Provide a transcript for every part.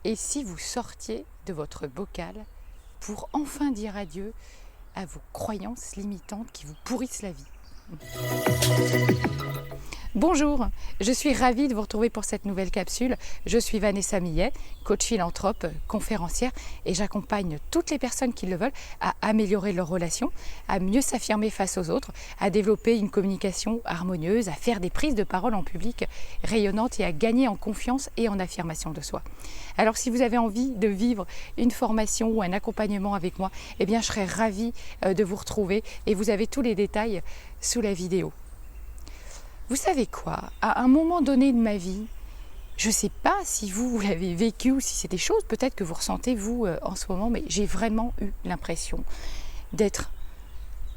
Et si vous sortiez de votre bocal pour enfin dire adieu à vos croyances limitantes qui vous pourrissent la vie? Bonjour, je suis ravie de vous retrouver pour cette nouvelle capsule. Je suis Vanessa Millet, coach philanthrope, conférencière et j'accompagne toutes les personnes qui le veulent à améliorer leurs relations, à mieux s'affirmer face aux autres, à développer une communication harmonieuse, à faire des prises de parole en public rayonnantes et à gagner en confiance et en affirmation de soi. Alors si vous avez envie de vivre une formation ou un accompagnement avec moi, eh bien je serai ravie de vous retrouver et vous avez tous les détails sous la vidéo. Vous savez quoi? À un moment donné de ma vie, je ne sais pas si vous l'avez vécu ou si c'est des choses peut-être que vous ressentez vous en ce moment, mais j'ai vraiment eu l'impression d'être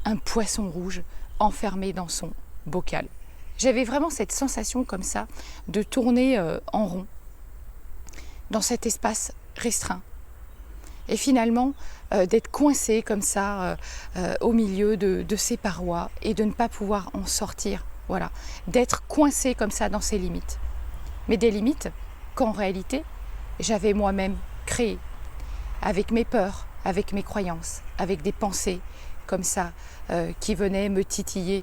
un poisson rouge enfermé dans son bocal. J'avais vraiment cette sensation comme ça de tourner en rond dans cet espace restreint. Et finalement, d'être coincé comme ça au milieu de ces parois et de ne pas pouvoir en sortir. Voilà, d'être coincé comme ça dans ses limites. Mais des limites qu'en réalité, j'avais moi-même créées, avec mes peurs, avec mes croyances, avec des pensées comme ça, qui venaient me titiller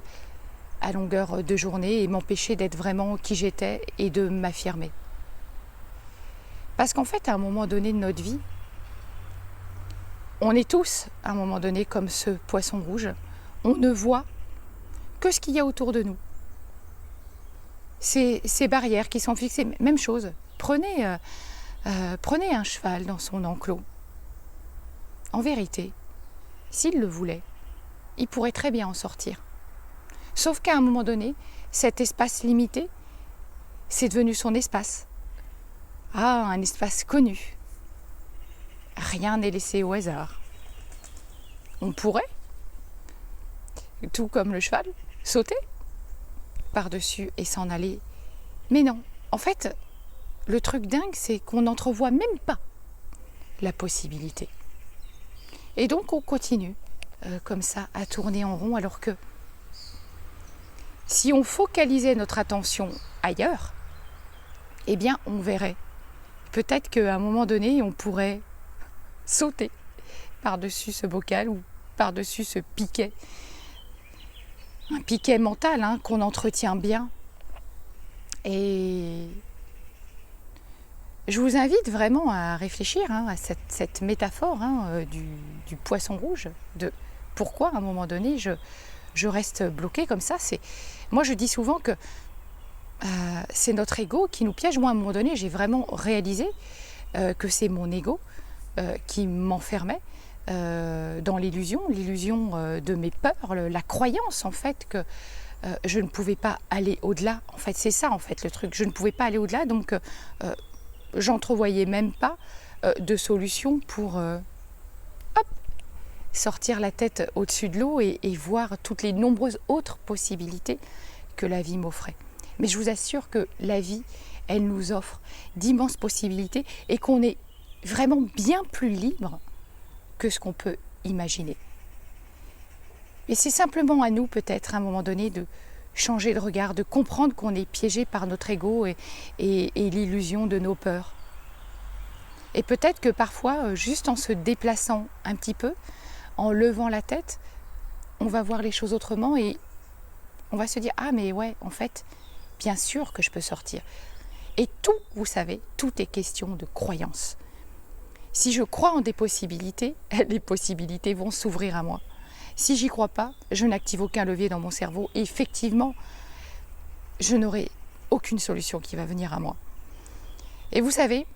à longueur de journée et m'empêcher d'être vraiment qui j'étais et de m'affirmer. Parce qu'en fait, à un moment donné de notre vie, on est tous, à un moment donné, comme ce poisson rouge, on ne voit que ce qu'il y a autour de nous. Ces barrières qui sont fixées, même chose, prenez un cheval dans son enclos. En vérité, s'il le voulait, il pourrait très bien en sortir. Sauf qu'à un moment donné, cet espace limité, c'est devenu son espace. Ah, un espace connu. Rien n'est laissé au hasard. On pourrait, tout comme le cheval, sauter par-dessus et s'en aller. Mais non, en fait, le truc dingue, c'est qu'on n'entrevoit même pas la possibilité. Et donc, on continue comme ça à tourner en rond, alors que si on focalisait notre attention ailleurs, eh bien, on verrait. Peut-être qu'à un moment donné, on pourrait sauter par-dessus ce bocal ou par-dessus ce piquet. Un piquet mental qu'on entretient bien. Et je vous invite vraiment à réfléchir à cette métaphore du poisson rouge, de pourquoi à un moment donné je reste bloquée comme ça. Moi je dis souvent que c'est notre ego qui nous piège. Moi à un moment donné j'ai vraiment réalisé que c'est mon ego qui m'enfermait dans l'illusion de mes peurs, la croyance en fait que je ne pouvais pas aller au-delà. En fait, c'est ça en fait le truc. Je ne pouvais pas aller au-delà, donc j'entrevoyais même pas de solution pour sortir la tête au-dessus de l'eau et voir toutes les nombreuses autres possibilités que la vie m'offrait. Mais je vous assure que la vie, elle nous offre d'immenses possibilités et qu'on est vraiment bien plus libre que ce qu'on peut imaginer. Et c'est simplement à nous peut-être à un moment donné de changer de regard, de comprendre qu'on est piégé par notre ego et l'illusion de nos peurs. Et peut-être que parfois, juste en se déplaçant un petit peu, en levant la tête, on va voir les choses autrement et on va se dire « Ah mais ouais, en fait, bien sûr que je peux sortir ». Et tout, vous savez, tout est question de croyance. Si je crois en des possibilités, les possibilités vont s'ouvrir à moi. Si j'y crois pas, je n'active aucun levier dans mon cerveau et effectivement, je n'aurai aucune solution qui va venir à moi. Et vous savez,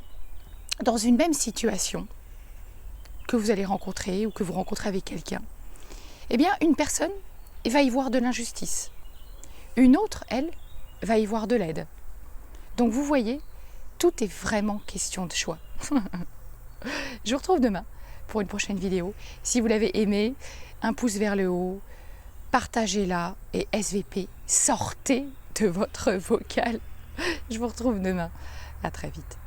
dans une même situation que vous allez rencontrer ou que vous rencontrez avec quelqu'un, eh bien, une personne va y voir de l'injustice. Une autre, elle, va y voir de l'aide. Donc vous voyez, tout est vraiment question de choix. Je vous retrouve demain pour une prochaine vidéo. Si vous l'avez aimé, un pouce vers le haut, partagez-la et SVP, sortez de votre vocal. Je vous retrouve demain. À très vite.